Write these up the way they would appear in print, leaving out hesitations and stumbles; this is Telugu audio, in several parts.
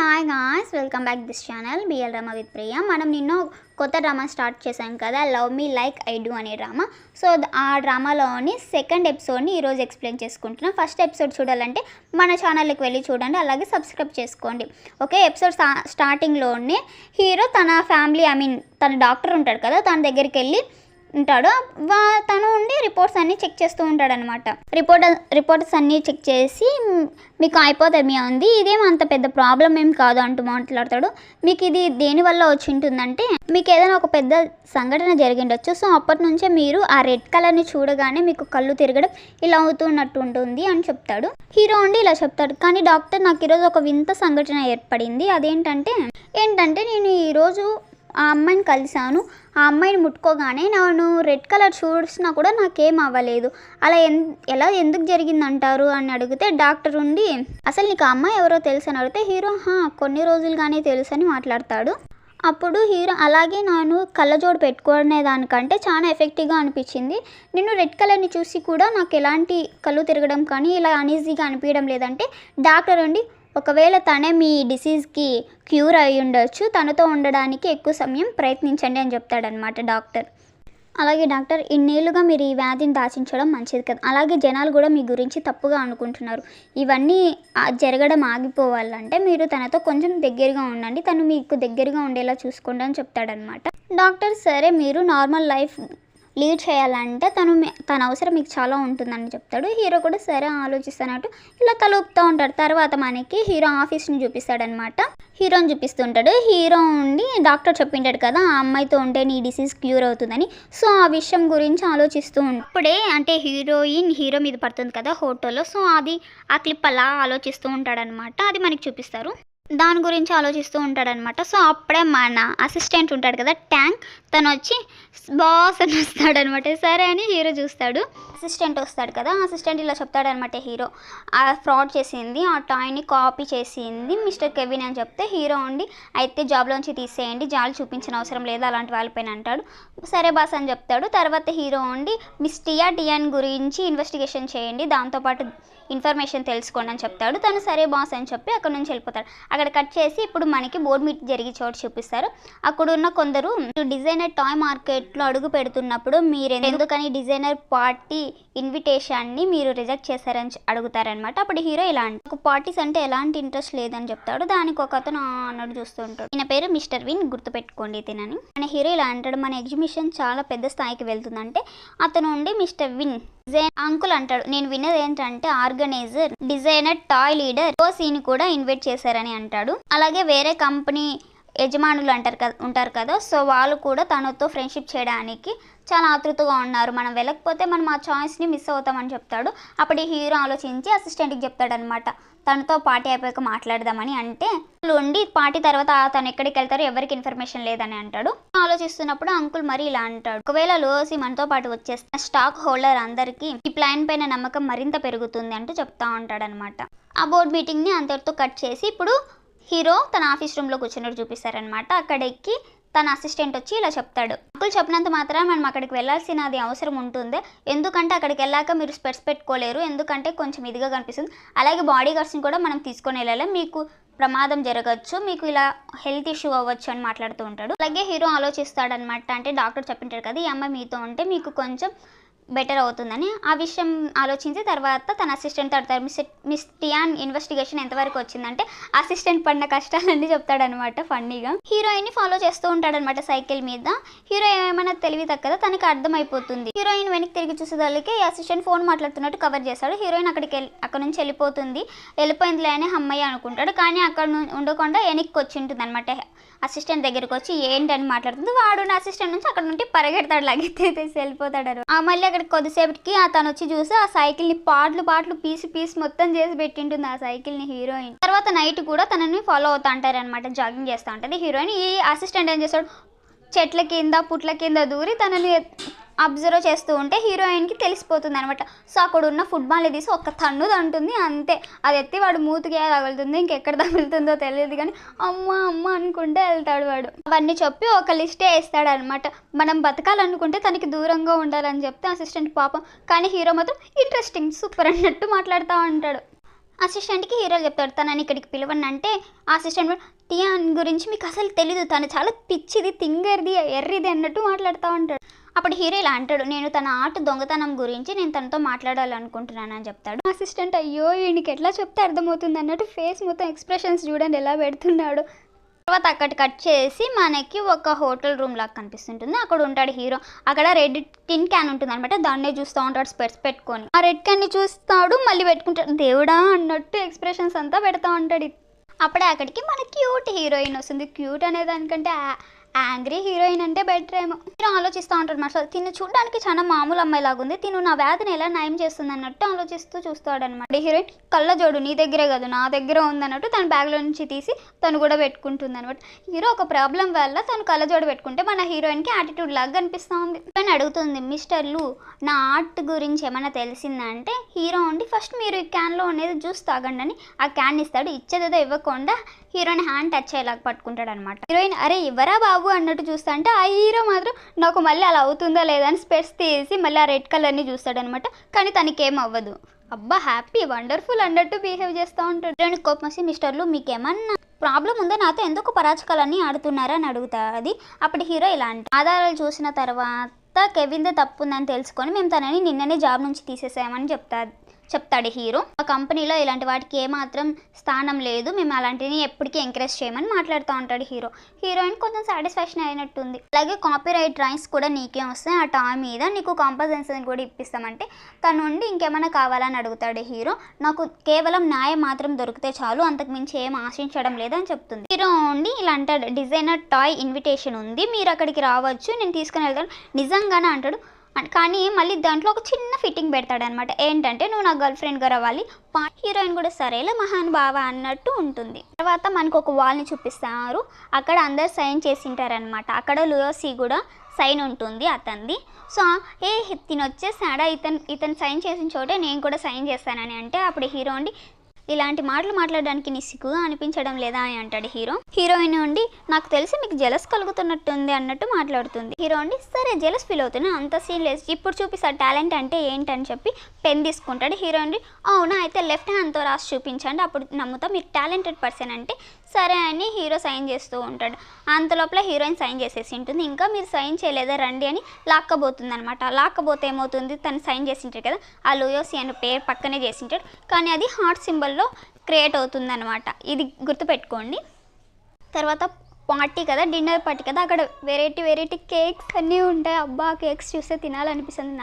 Hi guys, welcome back this channel BL drama with Priya. మనం నిన్న కొత్త డ్రామా స్టార్ట్ చేశాం కదా, love me like I do అనే డ్రామా. సో ఆ డ్రామాలోని సెకండ్ ఎపిసోడ్ని ఈరోజు ఎక్స్ప్లెయిన్ చేసుకుంటున్నాం. ఫస్ట్ ఎపిసోడ్ చూడాలంటే మన ఛానల్కి వెళ్ళి చూడండి, అలాగే సబ్స్క్రైబ్ చేసుకోండి. ఓకే, ఎపిసోడ్ స్టార్టింగ్లోనే హీరో తన ఫ్యామిలీ తన డాక్టర్ ఉంటాడు కదా, తన దగ్గరికి వెళ్ళి ఉంటాడు. తను ఉండి రిపోర్ట్స్ అన్నీ చెక్ చేస్తూ ఉంటాడనమాట. రిపోర్ట్స్ అన్నీ చెక్ చేసి మీకు హైపోథెర్మియా ఉంది, ఇదేం అంత పెద్ద ప్రాబ్లం ఏం కాదు అంటూ మాట్లాడతాడు. మీకు ఇది దేనివల్ల వచ్చి ఉంటుందంటే మీకు ఏదైనా ఒక పెద్ద సంఘటన జరిగిండొచ్చు. సో అప్పటి నుంచే మీరు ఆ రెడ్ కలర్ని చూడగానే మీకు కళ్ళు తిరగడం ఇలా అవుతున్నట్టు ఉంటుంది అని చెప్తాడు. హీరో ఉండి ఇలా చెప్తాడు, కానీ డాక్టర్ నాకు ఈరోజు ఒక వింత సంఘటన ఏర్పడింది. అదేంటంటే నేను ఈరోజు ఆ అమ్మాయిని కలిశాను. ఆ అమ్మాయిని ముట్టుకోగానే నేను రెడ్ కలర్ చూసినా కూడా నాకేం అవ్వలేదు. అలా ఎందుకు జరిగిందంటారు అని అడిగితే డాక్టర్ ఉండి అసలు నీకు ఆ అమ్మాయి ఎవరో తెలుసు అని అడిగితే హీరో కొన్ని రోజులుగానే తెలుసు అని మాట్లాడతాడు. అప్పుడు హీరో అలాగే నేను కళ్ళజోడు పెట్టుకునే దానికంటే చాలా ఎఫెక్టివ్గా అనిపించింది. నేను రెడ్ కలర్ని చూసి కూడా నాకు ఎలాంటి కళ్ళు తిరగడం కానీ ఇలా అనీజీగా అనిపించడం లేదంటే డాక్టర్ ఉండి ఒకవేళ తనే మీ డిసీజ్కి క్యూర్ అయి ఉండొచ్చు, తనతో ఉండడానికి ఎక్కువ సమయం ప్రయత్నించండి అని చెప్తాడనమాట డాక్టర్. అలాగే డాక్టర్, ఇన్నేళ్ళుగా మీరు ఈ వ్యాధిని దాచించడం మంచిది కదా, అలాగే జనాలు కూడా మీ గురించి తప్పుగా అనుకుంటున్నారు. ఇవన్నీ జరగడం ఆగిపోవాలంటే మీరు తనతో కొంచెం దగ్గరగా ఉండండి, తను మీకు దగ్గరగా ఉండేలా చూసుకోండి అని చెప్తాడనమాట. డాక్టర్ సరే, మీరు నార్మల్ లైఫ్ లీడ్ చేయాలంటే తన అవసరం మీకు చాలా ఉంటుందని చెప్తాడు. హీరో కూడా సరే ఆలోచిస్తున్నట్టు ఇలా తలుపుతూ ఉంటాడు. తర్వాత మనకి హీరో ఆఫీస్ని చూపిస్తాడనమాట. హీరోని చూపిస్తుంటాడు. హీరో ఉండి డాక్టర్ చెప్పింటాడు కదా ఆ అమ్మాయితో ఉంటే నీ డిసీజ్ క్యూర్ అవుతుందని. సో ఆ విషయం గురించి ఆలోచిస్తూ ఇప్పుడే అంటే హీరో మీద పడుతుంది కదా హోటల్లో. సో ఆ క్లిప్ అలా ఆలోచిస్తూ ఉంటాడనమాట. అది మనకి చూపిస్తారు. దాని గురించి ఆలోచిస్తూ ఉంటాడనమాట. సో అప్పుడే మన అసిస్టెంట్ ఉంటాడు కదా ట్యాంక్, తను వచ్చి బాస్ అని వస్తాడనమాట. సరే అని హీరో చూస్తాడు. అసిస్టెంట్ వస్తాడు కదా, అసిస్టెంట్ ఇలా చెప్తాడనమాట. హీరో ఆ ఫ్రాడ్ చేసింది, ఆ టాయ్ని కాపీ చేసింది మిస్టర్ కెవిన్ అని చెప్తే హీరో ఉండి అయితే జాబ్లోంచి తీసేయండి, జాలి చూపించిన అవసరం లేదు అలాంటి వాళ్ళపైన అంటాడు. సరే బాస్ అని చెప్తాడు. తర్వాత హీరో ఉండి మిస్ టియాన్ గురించి ఇన్వెస్టిగేషన్ చేయండి, దాంతోపాటు ఇన్ఫర్మేషన్ తెలుసుకోండి అని చెప్తాడు. తను సరే బాస్ అని చెప్పి అక్కడ నుంచి వెళ్ళిపోతాడు. అక్కడ కట్ చేసి ఇప్పుడు మనకి బోర్డ్ మీట్ జరిగే చోటు చూపిస్తారు. అక్కడ ఉన్న కొందరు డిజైనర్ టాయ్ మార్కెట్లో అడుగు పెడుతున్నప్పుడు మీరు ఎందుకని డిజైనర్ పార్టీ ఇన్విటేషన్ని మీరు రిజెక్ట్ చేశారని అడుగుతారనమాట. అప్పుడు హీరో ఇలా అంటే పార్టీస్ అంటే ఎలాంటి ఇంట్రెస్ట్ లేదని చెప్తాడు. దానికి ఒక అతను అన్నట్టు చూస్తూ ఉంటాడు. ఈయన పేరు మిస్టర్ విన్, గుర్తుపెట్టుకోండి తినని. మన హీరో ఇలా అంటాడు, మన ఎగ్జిబిషన్ చాలా పెద్ద స్థాయికి వెళ్తుందంటే అతను ఉండి మిస్టర్ విన్ అంకుల్ అంటాడు, నేను విన్నది ఏంటంటే ఆర్గనైజర్ డిజైనర్ టాయ్ లీడర్ ఓసీని కూడా ఇన్వైట్ చేశారని అంటాడు. అలాగే వేరే కంపెనీ యజమానులు ఉంటారు కదా, సో వాళ్ళు కూడా తనతో ఫ్రెండ్షిప్ చేయడానికి చాలా ఆతృతగా ఉన్నారు, మనం వెళ్ళకపోతే మనం ఆ చాయిస్ని మిస్ అవుతామని చెప్తాడు. అప్పుడు హీరో ఆలోచించి అసిస్టెంట్కి చెప్తాడనమాట, తనతో పార్టీ అయిపోయాక మాట్లాడదామని. అంటే ఉండి పార్టీ తర్వాత తను ఎక్కడికి వెళ్తారో ఎవరికి ఇన్ఫర్మేషన్ లేదని అంటాడు. ఆలోచిస్తున్నప్పుడు అంకుల్ మరి ఇలా అంటాడు, ఒకవేళ లోసి మనతో పాటు వచ్చేస్తే స్టాక్ హోల్డర్ అందరికీ ఈ ప్లాన్ పైన నమ్మకం మరింత పెరుగుతుంది అంటూ చెప్తా ఉంటాడనమాట. ఆ బోర్డ్ మీటింగ్ని అంతటితో కట్ చేసి ఇప్పుడు హీరో తన ఆఫీస్ రూమ్లో కూర్చున్నట్టు చూపిస్తారనమాట. అక్కడికి తన అసిస్టెంట్ వచ్చి ఇలా చెప్తాడు, అంకుల్ చెప్పినంత మాత్రం మనం అక్కడికి వెళ్ళాల్సినది అవసరం ఉంటుంది, ఎందుకంటే అక్కడికి వెళ్ళాక మీరు స్పెట్స్ పెట్టుకోలేరు, ఎందుకంటే కొంచెం ఇదిగా కనిపిస్తుంది. అలాగే బాడీ గార్డ్స్ని కూడా మనం తీసుకొని వెళ్ళాలి, మీకు ప్రమాదం జరగచ్చు, మీకు ఇలా హెల్త్ ఇష్యూ అవ్వచ్చు అని మాట్లాడుతూ ఉంటాడు. అలాగే హీరో ఆలోచిస్తాడనమాట, అంటే డాక్టర్ చెప్పింటారు కదా ఈ అమ్మాయి మీతో ఉంటే మీకు కొంచెం బెటర్ అవుతుందని. ఆ విషయం ఆలోచించి తర్వాత తన అసిస్టెంట్ అడతారు, మిస్ టియాన్ ఇన్వెస్టిగేషన్ ఎంతవరకు వచ్చిందంటే అసిస్టెంట్ పడిన కష్టాలన్నీ చెప్తాడనమాట ఫన్నీగా. హీరోయిన్ని ఫాలో చేస్తూ ఉంటాడనమాట సైకిల్ మీద. హీరో ఏమైనా తెలివి తక్కదా తనకి అర్థమైపోతుంది. హీరోయిన్ వెనక్కి తిరిగి చూసేదానికి అసిస్టెంట్ ఫోన్ మాట్లాడుతున్నట్టు కవర్ చేస్తాడు. హీరోయిన్ అక్కడ నుంచి వెళ్ళిపోయిందిలే అని అమ్మాయి అనుకుంటాడు. కానీ అక్కడ ఉండకుండా వెనక్కి వచ్చి ఉంటుంది అనమాట. అసిస్టెంట్ దగ్గరికి వచ్చి ఏంటని మాట్లాడుతుంది. వాడు నా అసిస్టెంట్ నుంచి అక్కడ నుండి పరిగెడతాడు, లగెత్తేసి వెళ్ళిపోతాడు. మళ్ళీ అక్కడ కొద్దిసేపటికి తను వచ్చి చూసి ఆ సైకిల్ని పాటలు పీస్ మొత్తం చేసి పెట్టింటుంది ఆ సైకిల్ని హీరోయిన్. తర్వాత నైట్ కూడా తనని ఫాలో అవుతా అంటారనమాట, జాగింగ్ చేస్తూ ఉంటుంది హీరోయిన్. ఈ అసిస్టెంట్ ఏం చేస్తాడు, చెట్ల కింద పుట్ల కింద దూరి తనని అబ్జర్వ్ చేస్తూ ఉంటే హీరోయిన్కి తెలిసిపోతుంది అనమాట. సో అక్కడ ఉన్న ఫుట్బాల్ని తీసి ఒక్క తన్నుదంటుంది, అంతే. అది ఎత్తి వాడు మూతికే తగులుతుంది, ఇంకెక్కడ తగులుతుందో తెలియదు కానీ అమ్మ అనుకుంటే వెళ్తాడు వాడు. అవన్నీ చెప్పి ఒక లిస్టే వేస్తాడు అనమాట. మనం బతకాలనుకుంటే తనకి దూరంగా ఉండాలని చెప్తే అసిస్టెంట్ పాపం, కానీ హీరో మాత్రం ఇంట్రెస్టింగ్ సూపర్ అన్నట్టు మాట్లాడుతూ ఉంటాడు. అసిస్టెంట్కి హీరో చెప్తాడు తనని ఇక్కడికి పిలవండి అంటే అసిస్టెంట్ టియాన్ గురించి మీకు అసలు తెలీదు, తను చాలా పిచ్చిది, తింగర్ది, ఎర్రిది అన్నట్టు మాట్లాడుతూ ఉంటాడు. అప్పుడు హీరో ఇలా అంటాడు, నేను తన ఆర్ట్ దొంగతనం గురించి నేను తనతో మాట్లాడాలనుకుంటున్నాను అని చెప్తాడు. అసిస్టెంట్ అయ్యో ఈయనకి ఎట్లా చెప్తే అర్థమవుతుంది అన్నట్టు ఫేస్ మొత్తం ఎక్స్ప్రెషన్స్ చూడండి ఎలా పెడుతున్నాడు. తర్వాత అక్కడ కట్ చేసి మనకి ఒక హోటల్ రూమ్ లాగా కనిపిస్తుంటుంది. అక్కడ ఉంటాడు హీరో. అక్కడ రెడ్ టిన్ క్యాన్ ఉంటుంది అనమాట, దాన్నే చూస్తూ ఉంటాడు స్పెట్స్ పెట్టుకొని. ఆ రెడ్ క్యాన్ని చూస్తాడు, మళ్ళీ పెట్టుకుంటాడు, దేవుడా అన్నట్టు ఎక్స్ప్రెషన్స్ అంతా పెడతా ఉంటాడు. అప్పుడే అక్కడికి మన క్యూట్ హీరోయిన్ వస్తుంది. క్యూట్ అనే దానికంటే యాంగ్రీ హీరోయిన్ అంటే బెటర్ ఏమో. హీరో ఆలోచిస్తూ ఉంటాడు మరి తిను చూడడానికి చాలా మామూలు అమ్మాయి లాగా ఉంది, తిను నా వ్యాధిని ఎలా నయం చేస్తుంది అన్నట్టు ఆలోచిస్తూ చూస్తాడు అనమాట. హీరోయిన్ కళ్ళజోడు నీ దగ్గరే కాదు నా దగ్గర ఉందన్నట్టు తన బ్యాగ్లో నుంచి తీసి తను కూడా పెట్టుకుంటుంది అనమాట. హీరో ఒక ప్రాబ్లం వల్ల తను కళ్ళజోడు పెట్టుకుంటే మన హీరోయిన్కి యాటిట్యూడ్ లాగా కనిపిస్తూ ఉంది. హీరోయిన్ అడుగుతుంది, మిస్టర్ లు నా ఆర్ట్ గురించి ఏమైనా తెలిసిందంటే హీరో ఉండి ఫస్ట్ మీరు ఈ క్యాన్లో ఉండేది జ్యూస్ తాగండి అని ఆ క్యాన్ ఇస్తాడు. ఇచ్చేదేదో ఇవ్వకుండా హీరోయిన్ హ్యాండ్ టచ్ అయ్యేలాగా పట్టుకుంటాడు అనమాట. హీరోయిన్ అరే ఇవ్వరా బాబు అన్నట్టు చూస్తా అంటే ఆ హీరో మాత్రం నాకు మళ్ళీ అలా అవుతుందా లేదా అని స్పెట్స్ తీసి మళ్ళీ ఆ రెడ్ కలర్ని చూస్తాడనమాట. కానీ తనకేం అవ్వదు. అబ్బా హ్యాపీ వండర్ఫుల్ అన్నట్టు బిహేవ్ చేస్తూ ఉంటాడు. హీరోయిన్ కోపం వచ్చి మిస్టర్లు మీకేమన్నా ప్రాబ్లం ఉందో నాతో ఎందుకు పరాచకాలన్నీ ఆడుతున్నారా అని అడుగుతుంది. అప్పుడు హీరో ఇలా అంటే ఆధారాలు చూసిన తర్వాత కెవిన్దే తప్పు ఉందని తెలుసుకొని మేము తనని నిన్ననే జాబ్ నుంచి తీసేసామని చెప్తాడు హీరో. ఆ కంపెనీలో ఇలాంటి వాటికి ఏమాత్రం స్థానం లేదు, మేము అలాంటిని ఎప్పటికీ ఎంకరేజ్ చేయమని మాట్లాడుతూ ఉంటాడు హీరో. హీరోయిన్ కొంచెం సాటిస్ఫాక్షన్ అయినట్టుంది. అలాగే కాపీరైట్ రైట్స్ కూడా నీకేం వస్తాయి ఆ టామ్ మీద, నీకు కాంపన్సేషన్ కూడా ఇప్పిస్తామంటే తన నుండి ఇంకేమైనా కావాలని అడుగుతాడు హీరో. నాకు కేవలం న్యాయం మాత్రం దొరికితే చాలు, అంతకు మించి ఏం ఆశించడం లేదని చెప్తుంది. హీరో ఉండి ఇలా అంటాడు, డిజైనర్ టాయ్ ఇన్విటేషన్ ఉంది, మీరు అక్కడికి రావచ్చు, నేను తీసుకుని వెళ్తాను. నిజంగానే అంటాడు. కానీ మళ్ళీ దాంట్లో ఒక చిన్న ఫిట్టింగ్ పెడతాడనమాట. ఏంటంటే నువ్వు నా గర్ల్ ఫ్రెండ్గా రావాలి. హీరోయిన్ కూడా సరేలే మహానుభావ అన్నట్టు ఉంటుంది. తర్వాత మనకు ఒక వాల్ని చూపిస్తారు. అక్కడ అందరు సైన్ చేసింటారనమాట. అక్కడ లూయోసీ కూడా సైన్ ఉంటుంది అతనిది. సో తిని వచ్చేసాడా, ఇతను సైన్ చేసిన చోటే నేను కూడా సైన్ చేస్తానని అంటే అప్పుడు హీరో ఉండి ఇలాంటి మాటలు మాట్లాడడానికి నీ సిగ్గుగా అనిపించడం లేదా అని అంటాడు హీరో. హీరోయిన్ ఉండి నాకు తెలిసి మీకు జెలస్ కలుగుతున్నట్టుంది అన్నట్టు మాట్లాడుతుంది. హీరో ఉండి సరే జెలస్ ఫీల్ అవుతున్నా, అంత సీన్ లేదు, ఇప్పుడు చూపిస్తా టాలెంట్ అంటే ఏంటని చెప్పి పెన్ తీసుకుంటాడు. హీరో ఉండి అవునా అయితే లెఫ్ట్ హ్యాండ్తో రాసి చూపించండి అప్పుడు నమ్ముతా, మీరు టాలెంటెడ్ పర్సన్ అంటే సరే అని హీరో సైన్ చేస్తూ ఉంటాడు. అంతలోపల హీరోయిన్ సైన్ చేసేసి ఉంటుంది. ఇంకా మీరు సైన్ చేయలేదా రండి అని లాక్కబోతుంది అనమాట. లాక్కబోతే ఏమవుతుంది, తను సైన్ చేసింటాడు కదా ఆ లూయోసీ అనే పేరు పక్కనే చేసింటాడు, కానీ అది హార్ట్ సింబల్లో క్రియేట్ అవుతుంది అనమాట. ఇది గుర్తుపెట్టుకోండి. తర్వాత పార్టీ కదా, డిన్నర్ పార్టీ కదా, అక్కడ వెరైటీ కేక్స్ అన్నీ ఉంటాయి. అబ్బా కేక్స్ చూస్తే తినాలనిపిస్తుంది.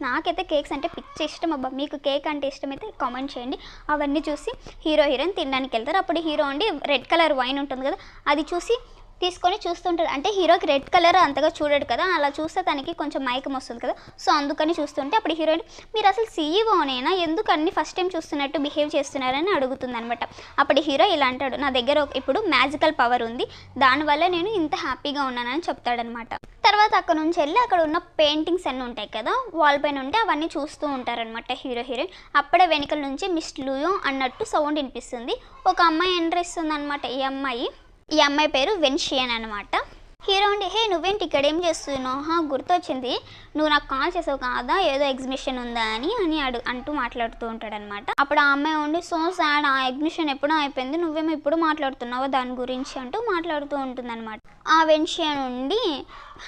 నాకైతే కేక్స్ అంటే పిచ్చి ఇష్టం. అబ్బా మీకు కేక్ అంటే ఇష్టమైతే కామెంట్ చేయండి. అవన్నీ చూసి హీరోయిన్ తినడానికి వెళ్తారు. అప్పుడు హీరో ఉండి రెడ్ కలర్ వైన్ ఉంటుంది కదా అది చూసి తీసుకొని చూస్తుంటాడు. అంటే హీరోకి రెడ్ కలర్ అంతగా చూడడు కదా, అలా చూస్తే తనకి కొంచెం మైకం వస్తుంది కదా, సో అందుకని చూస్తుంటే అప్పుడు హీరోయిన్ మీరు అసలు సీఈఓనేనా, ఎందుకు అన్ని ఫస్ట్ టైం చూస్తున్నట్టు బిహేవ్ చేస్తున్నారని అడుగుతుంది అనమాట. అప్పుడు హీరో ఇలా అంటాడు, నా దగ్గర ఇప్పుడు మ్యాజికల్ పవర్ ఉంది, దానివల్ల నేను ఇంత హ్యాపీగా ఉన్నానని చెప్తాడనమాట. తర్వాత అక్కడ నుంచి వెళ్ళి అక్కడ ఉన్న పెయింటింగ్స్ అన్నీ ఉంటాయి కదా వాల్ పైన ఉంటే అవన్నీ చూస్తూ ఉంటారనమాట హీరోయిన్. అప్పుడే వెనుకల నుంచి మిస్ లూయో అన్నట్టు సౌండ్ వినిపిస్తుంది. ఒక అమ్మాయి ఎంటర్ ఇస్తుంది అనమాట. ఈ అమ్మాయి పేరు వెన్షియన్ అనమాట. హీరో ఉండి హే నువ్వేంటి ఇక్కడ ఏం చేస్తున్నావు, గుర్తొచ్చింది నువ్వు నాకు కాల్ చేసావు కాదా ఏదో ఎగ్జిబిషన్ ఉందా అని అంటూ మాట్లాడుతూ ఉంటాడనమాట. అప్పుడు ఆ అమ్మాయి ఉండి సో సాడ్, ఆ ఎగ్జిబిషన్ ఎప్పుడో అయిపోయింది, నువ్వేమో ఇప్పుడు మాట్లాడుతున్నావో దాని గురించి అంటూ మాట్లాడుతూ ఉంటుందన్నమాట. ఆ వెన్షియన్ ఉండి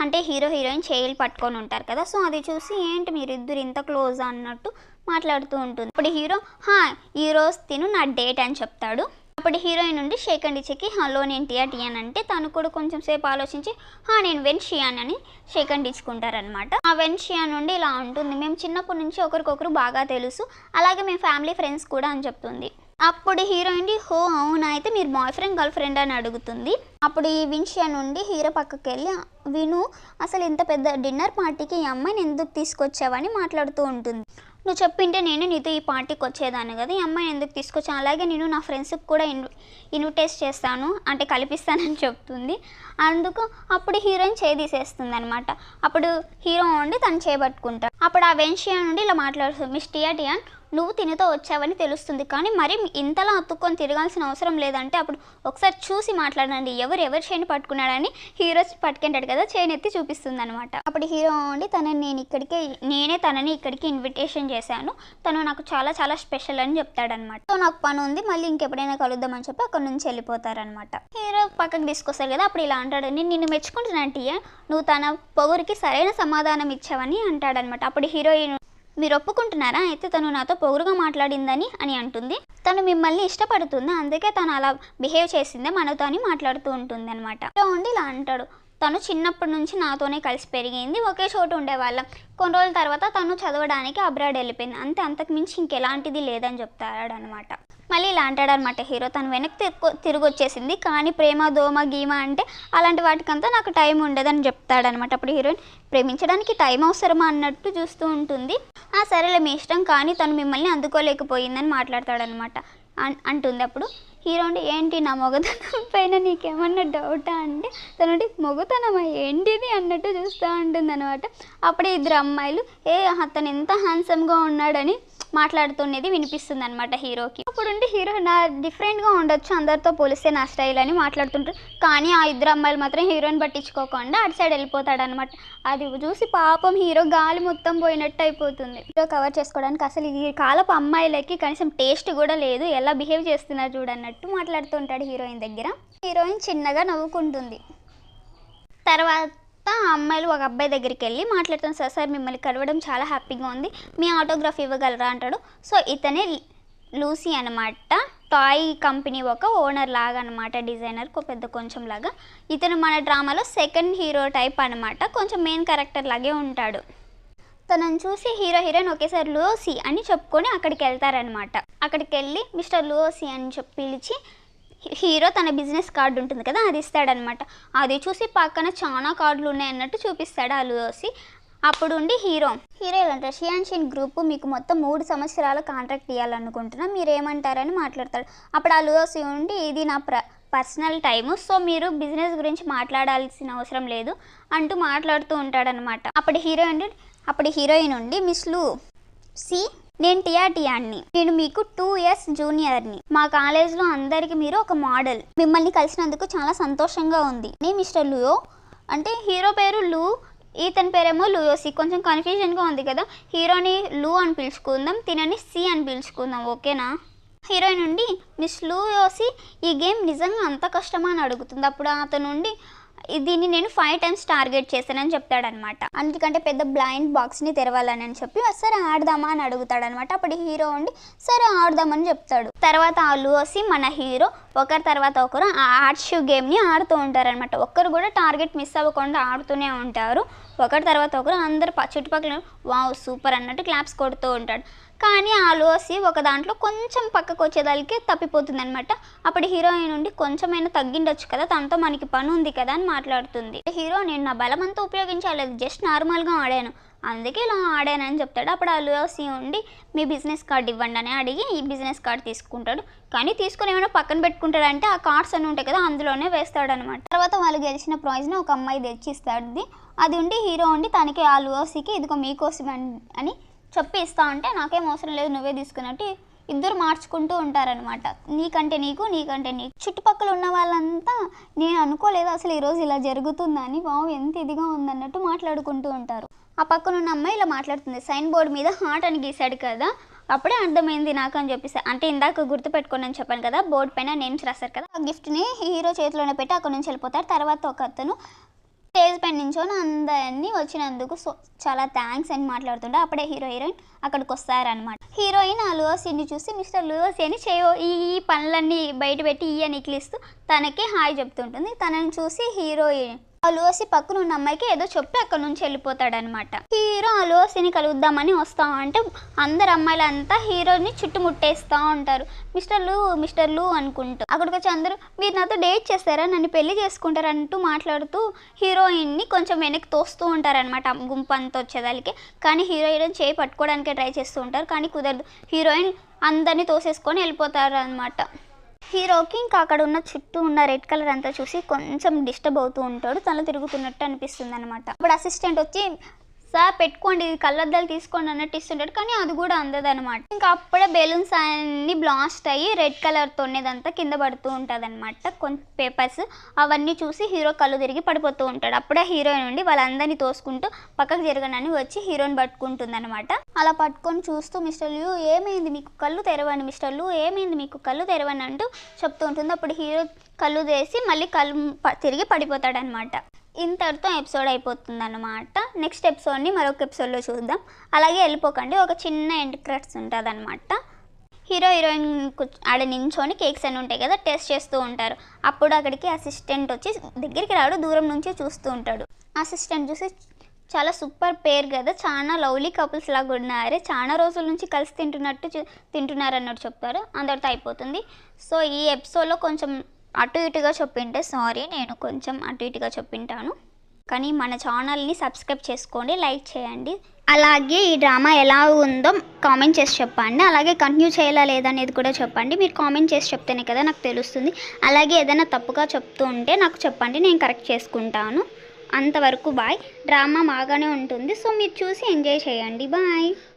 అంటే హీరోయిన్ చేయిలు పట్టుకొని ఉంటారు కదా, సో అది చూసి ఏంటి మీరిద్దరు ఇంత క్లోజ్ అన్నట్టు మాట్లాడుతూ ఉంటుంది. అప్పుడు హీరో ఈరోజు తిను నా డేట్ అని చెప్తాడు. అప్పుడు హీరోయిన్ నుండి షేక్ అండ్ ఇచ్చేకి హలో నేను టియాన్ అంటే తను కూడా కొంచెం సేపు ఆలోచించి నేను వెన్షియాన్ అని షేక్ అండ్ ఇచ్చుకుంటారనమాట. ఆ వెన్షియాన్ నుండి ఇలా ఉంటుంది, మేము చిన్నప్పటి నుంచి ఒకరికొకరు బాగా తెలుసు, అలాగే మేము ఫ్యామిలీ ఫ్రెండ్స్ కూడా అని చెప్తుంది. అప్పుడు హీరోయిన్ హో అవునా అయితే మీరు బాయ్ ఫ్రెండ్ గర్ల్ ఫ్రెండ్ అని అడుగుతుంది. అప్పుడు ఈ వెన్షియాన్ నుండి హీరో పక్కకి వెళ్ళి విను అసలు ఇంత పెద్ద డిన్నర్ పార్టీకి ఈ అమ్మాయిని ఎందుకు తీసుకొచ్చావని మాట్లాడుతూ ఉంటుంది. నువ్వు చెప్పింటే నేను నీతో ఈ పార్టీకి వచ్చేదాన్ని కదా, ఈ అమ్మాయిని ఎందుకు తీసుకొచ్చాను, అలాగే నేను నా ఫ్రెండ్స్కి కూడా ఇన్విటేట్ చేస్తాను అంటే కల్పిస్తానని చెప్తుంది. అందుకు అప్పుడు హీరోయిన్ తీసేస్తుంది అనమాట. అప్పుడు హీరో ఉండి తను చేయబట్టుకుంటాడు. అప్పుడు ఆ వెన్షియా నుండి ఇలా మాట్లాడుతుంది, మిస్ టియాన్ నువ్వు తినతో వచ్చావని తెలుస్తుంది, కానీ మరి ఇంతలా అతుక్కొని తిరగాల్సిన అవసరం లేదంటే అప్పుడు ఒకసారి చూసి మాట్లాడండి, ఎవరి చేయిని పట్టుకున్నాడని హీరో పట్టుకుంటాడు కదా, చేయిని ఎత్తి చూపిస్తుంది అనమాట. అప్పుడు హీరో ఉండి నేనే తనని ఇక్కడికి ఇన్విటేషన్ చేశాను, తను నాకు చాలా చాలా స్పెషల్ అని చెప్తాడనమాట. సో నాకు పని ఉంది, మళ్ళీ ఇంకెప్పుడైనా కలుద్దామని చెప్పి అక్కడ నుంచి వెళ్ళిపోతారనమాట. హీరో పక్కకు తీసుకొస్తారు కదా, అప్పుడు ఇలా అంటాడు, నేను నిన్ను మెచ్చుకుంటున్నాను టీయా, నువ్వు తన పొగురికి సరైన సమాధానం ఇచ్చావని అంటాడనమాట. అప్పుడు హీరోయిన్, మీరు ఒప్పుకుంటున్నారా, అయితే తను నాతో పొగురుగా మాట్లాడిందని అని అంటుంది. తను మిమ్మల్ని ఇష్టపడుతుంది, అందుకే తను అలా బిహేవ్ చేసిందే మనతో అని మాట్లాడుతూ ఉంటుంది అనమాట. ఉండి ఇలా అంటాడు, తను చిన్నప్పటి నుంచి నాతోనే కలిసి పెరిగింది, ఒకే చోటు ఉండేవాళ్ళం, కొన్ని రోజుల తర్వాత తను చదవడానికి అబ్రాడ్ వెళ్ళిపోయింది, అంతకు మించి ఇంకెలాంటిది లేదని చెప్తాడనమాట. మళ్ళీ ఇలా అంటాడనమాట హీరో, తను వెనక్కి తిరిగి వచ్చేసింది, కానీ ప్రేమ దోమ గీమ అంటే అలాంటి వాటికంతా నాకు టైం ఉండదని చెప్తాడనమాట. అప్పుడు హీరోయిన్, ప్రేమించడానికి టైం అవసరమా అన్నట్టు చూస్తూ ఉంటుంది. సరేలే మీ ఇష్టం, కానీ తను మిమ్మల్ని అందుకోలేకపోయిందని మాట్లాడతాడనమాట అంటుంది. అప్పుడు హీరో అంటే, ఏంటి నా మొగతనం పైన నీకేమన్నా డౌటా అంటే తనంటే మొగతనమా ఏంటిది అన్నట్టు చూస్తూ ఉంటుంది అనమాట. అప్పుడే ఇద్దరు అమ్మాయిలు అతను ఎంత హ్యాండ్సమ్గా ఉన్నాడని మాట్లాడుతున్నది వినిపిస్తుంది అనమాట హీరోకి. అప్పుడుంటే హీరో, నా డిఫరెంట్గా ఉండొచ్చు, అందరితో పోలిస్తే నా స్టైల్ అని మాట్లాడుతుంటారు, కానీ ఆ ఇద్దరు అమ్మాయిలు మాత్రం హీరోని పట్టించుకోకుండా అటు సైడ్ వెళ్ళిపోతాడనమాట. అది చూసి పాపం హీరో గాలి మొత్తం పోయినట్టు అయిపోతుంది. హీరో కవర్ చేసుకోవడానికి అసలు ఈ కాలపు అమ్మాయిలకి కనీసం టేస్ట్ కూడా లేదు, ఎలా బిహేవ్ చేస్తున్నారు చూడన్నట్టు మాట్లాడుతుంటాడు హీరోయిన్ దగ్గర. హీరోయిన్ చిన్నగా నవ్వుకుంటుంది. తర్వాత అమ్మాయిలు ఒక అబ్బాయి దగ్గరికి వెళ్ళి మాట్లాడుతాను, సార్ మిమ్మల్ని కలవడం చాలా హ్యాపీగా ఉంది, మీ ఆటోగ్రాఫ్ ఇవ్వగలరా అంటాడు. సో ఇతనే లూసీ అనమాట, టాయ్ కంపెనీ ఒక ఓనర్ లాగా అనమాట, డిజైనర్ కొంచెం లాగా. ఇతను మన డ్రామాలో సెకండ్ హీరో టైప్ అనమాట, కొంచెం మెయిన్ క్యారెక్టర్ లాగే ఉంటాడు. తనను చూసి హీరోయిన్ ఒకేసారి లూసీ అని చెప్పుకొని అక్కడికి వెళ్తారనమాట. అక్కడికి వెళ్ళి మిస్టర్ లూసీ అని చెప్పి పిలిచి హీరో తన బిజినెస్ కార్డు ఉంటుంది కదా, అది ఇస్తాడనమాట. అది చూసి పక్కన చాలా కార్డులు ఉన్నాయన్నట్టు చూపిస్తాడు ఆ లూసీ. అప్పుడు ఉండి హీరో అంటారు, షియాన్షిన్ గ్రూప్ మీకు మొత్తం 3 సంవత్సరాల కాంట్రాక్ట్ ఇవ్వాలనుకుంటున్నా, మీరు ఏమంటారని మాట్లాడతాడు. అప్పుడు ఆ లూసీ ఉండి, ఇది నా పర్సనల్ టైము, సో మీరు బిజినెస్ గురించి మాట్లాడాల్సిన అవసరం లేదు అంటూ మాట్లాడుతూ ఉంటాడనమాట. అప్పుడు హీరోయిన్ ఉండి, మిస్ లూసీ, నేను టియాని, నేను మీకు 2 years జూనియర్ని, మా కాలేజ్లో అందరికి మీరు ఒక మోడల్, మిమ్మల్ని కలిసినందుకు చాలా సంతోషంగా ఉంది. నేను మిస్టర్ లూయో అంటే హీరో పేరు లూ, ఇతని పేరేమో లూయోసి, కొంచెం కన్ఫ్యూజన్గా ఉంది కదా, హీరోని లూ అని పిలుచుకుందాం, తినని సి అని పిలుచుకుందాం, ఓకేనా. హీరోయిన్ నుండి, మిస్ లూయోసి ఈ గేమ్ నిజంగా అంత కష్టమా అని అడుగుతుంది. అప్పుడు అతను నుండి, దీన్ని నేను 5 times టార్గెట్ చేశానని చెప్తాడనమాట. అందుకంటే పెద్ద బ్లైండ్ బాక్స్ని తెరవాలని చెప్పి, సరే ఆడదామా అని అడుగుతాడనమాట. అప్పుడు హీరో ఉండి సరే ఆడదామని చెప్తాడు. తర్వాత ఆ లూసీ మన హీరో ఒకరి తర్వాత ఒకరు ఆ ఆర్ట్ షూ గేమ్ని ఆడుతూ ఉంటారనమాట. ఒక్కరు కూడా టార్గెట్ మిస్ అవ్వకుండా ఆడుతూనే ఉంటారు. ఒకరి తర్వాత ఒకరు అందరు చుట్టుపక్కల వావ్ సూపర్ అన్నట్టు క్లాప్స్ కొడుతూ ఉంటాడు. కానీ ఆ లూసీ ఒక దాంట్లో కొంచెం పక్కకు వచ్చేదానికి తప్పిపోతుంది అనమాట. అప్పుడు హీరోయిన్ నుండి, కొంచెమైనా తగ్గిండొచ్చు కదా, తనతో మనకి పని ఉంది కదా అని మాట్లాడుతుంది. హీరో, నేను నా బలమంతా ఉపయోగించలేదు, జస్ట్ నార్మల్గా ఆడాను, అందుకే ఇలా ఆడానని చెప్తాడు. అప్పుడు ఆ లూసీ ఉండి, మీ బిజినెస్ కార్డ్ ఇవ్వండి అని అడిగి ఈ బిజినెస్ కార్డ్ తీసుకుంటాడు. కానీ తీసుకుని ఏమైనా పక్కన పెట్టుకుంటాడంటే ఆ కార్డ్స్ అన్నీ ఉంటాయి కదా, అందులోనే వేస్తాడనమాట. తర్వాత వాళ్ళు గెలిచిన ప్రైజ్ని ఒక అమ్మాయి తెచ్చిస్తాడు. అది ఉండి హీరో ఉండి తనకి ఆ లూసీకి, ఇదిగో మీకోసం అని చెప్పి ఇస్తా ఉంటే, నాకేం అవసరం లేదు నువ్వే తీసుకున్నట్టు ఇద్దరు మార్చుకుంటూ ఉంటారనమాట. నీకంటే నీకు చుట్టుపక్కల ఉన్న వాళ్ళంతా, నేను అనుకోలేదు అసలు ఈరోజు ఇలా జరుగుతుందని, వావ్ ఎంత ఇదిగా ఉందన్నట్టు మాట్లాడుకుంటూ ఉంటారు. ఆ పక్కన ఉన్న అమ్మాయి ఇలా మాట్లాడుతుంది, సైన్ బోర్డు మీద హార్ట్ అని గీసాడు కదా, అప్పుడే అర్థమైంది నాకు అని చెప్పేసి, అంటే ఇందాక గుర్తుపెట్టుకోండి అని చెప్పాను కదా, బోర్డు పైన నేమ్స్ రాస్తారు కదా, ఆ గిఫ్ట్ని హీరో చేతిలోనే పెట్టి అక్కడ నుంచి వెళ్ళిపోతారు. తర్వాత ఒక అతను స్టేజ్ పైన నించొని అందరినీ వచ్చినందుకు చాలా థ్యాంక్స్ అని మాట్లాడుతుంటే, అప్పుడే హీరోయిన్ అక్కడికి వస్తారనమాట. హీరోయిన్ ఆ లూసీని చూసి, మిస్టర్ లూసీ అని ఈ పనులన్నీ బయట పెట్టి నిక్లిస్తూ తనకి హాయ్ చెప్తుంటుంది. తనని చూసి హీరోయిన్ ఆ లూసీ పక్కన ఉన్న అమ్మాయికి ఏదో చెప్పి అక్కడ నుంచి వెళ్ళిపోతాడనమాట. హీరో ఆ లూసీని కలుద్దామని వస్తా అంటే అందరు అమ్మాయిలంతా హీరోని చుట్టుముట్టేస్తూ ఉంటారు, మిస్టర్ లూ అనుకుంటూ. అక్కడికి వచ్చి అందరూ, మీరు నాతో డేట్ చేస్తారా, నన్ను పెళ్లి చేసుకుంటారు అంటూ మాట్లాడుతూ హీరోయిన్ని కొంచెం వెనక్కి తోస్తూ ఉంటారనమాట గుంపు అంతా వచ్చేదానికి. కానీ హీరోయిన్ చేయి పట్టుకోవడానికే ట్రై చేస్తూ ఉంటారు, కానీ కుదరదు. హీరోయిన్ అందరినీ తోసేసుకొని వెళ్ళిపోతారు అనమాట. హీరోకి ఇంకా అక్కడ ఉన్న చుట్టూ ఉన్న రెడ్ కలర్ అంతా చూసి కొంచెం డిస్టర్బ్ అవుతూ ఉంటాడు, తల తిరుగుతున్నట్టు అనిపిస్తుంది అనమాట. అప్పుడు అసిస్టెంట్ వచ్చి, సార్ పెట్టుకోండి కళ్ళద్దాలు తీసుకోండి అన్నట్టు ఇస్తుంటాడు, కానీ అది కూడా అందదనమాట. ఇంకా అప్పుడే బెలూన్స్ అన్నీ బ్లాస్ట్ అయ్యి రెడ్ కలర్తో ఉన్నదంతా కింద పడుతూ ఉంటుంది అనమాట. కొంచెం పేపర్స్ అవన్నీ చూసి హీరో కళ్ళు తిరిగి పడిపోతూ ఉంటాడు. అప్పుడే హీరోయిన్ ఉండి వాళ్ళందరినీ తోసుకుంటూ పక్కకు జరగనని వచ్చి హీరోయిన్ పట్టుకుంటుంది అనమాట. అలా పట్టుకొని చూస్తూ మిస్టర్ ల్యూ ఏమైంది మీకు కళ్ళు తెరవండి, మిస్టర్ ల్యూ ఏమైంది మీకు కళ్ళు తెరవండి అంటూ చెప్తూ ఉంటుంది. అప్పుడు హీరో కళ్ళు తెరిచి మళ్ళీ కళ్ళు తిరిగి పడిపోతాడనమాట. ఇంతటితో ఎపిసోడ్ అయిపోతుంది అనమాట. నెక్స్ట్ ఎపిసోడ్ని మరొక ఎపిసోడ్లో చూద్దాం. అలాగే వెళ్ళిపోకండి, ఒక చిన్న ఎండ్ క్రెడిట్స్ ఉంటుంది అనమాట. హీరో హీరోయిన్ ఆడ నించొని కేక్స్ అన్నీ ఉంటాయి కదా, టేస్ట్ చేస్తూ ఉంటారు. అప్పుడు అక్కడికి అసిస్టెంట్ వచ్చి దగ్గరికి రాడు, దూరం నుంచి చూస్తూ ఉంటాడు. అసిస్టెంట్ చూసి చాలా సూపర్ పేరు కదా, చాలా లవ్లీ కపుల్స్ లాగా ఉన్నారు, చాలా రోజుల నుంచి కలిసి తింటున్నారు అన్నట్టు చెప్తారు. అందరితో అయిపోతుంది. సో ఈ ఎపిసోడ్లో కొంచెం అటు ఇటుగా చెప్పింటే సారీ, నేను కొంచెం అటు ఇటుగా చెప్పింటాను. కానీ మన ఛానల్ని సబ్స్క్రైబ్ చేసుకోండి, లైక్ చేయండి. అలాగే ఈ డ్రామా ఎలా ఉందో కామెంట్ చేసి చెప్పండి. అలాగే కంటిన్యూ చేయాలా లేదా అనేది కూడా చెప్పండి. మీరు కామెంట్ చేసి చెప్తేనే కదా నాకు తెలుస్తుంది. అలాగే ఏదైనా తప్పుగా చెప్తూ ఉంటే నాకు చెప్పండి, నేను కరెక్ట్ చేసుకుంటాను. అంతవరకు బాయ్. డ్రామా బాగానే ఉంటుంది, సో మీరు చూసి ఎంజాయ్ చేయండి. బాయ్.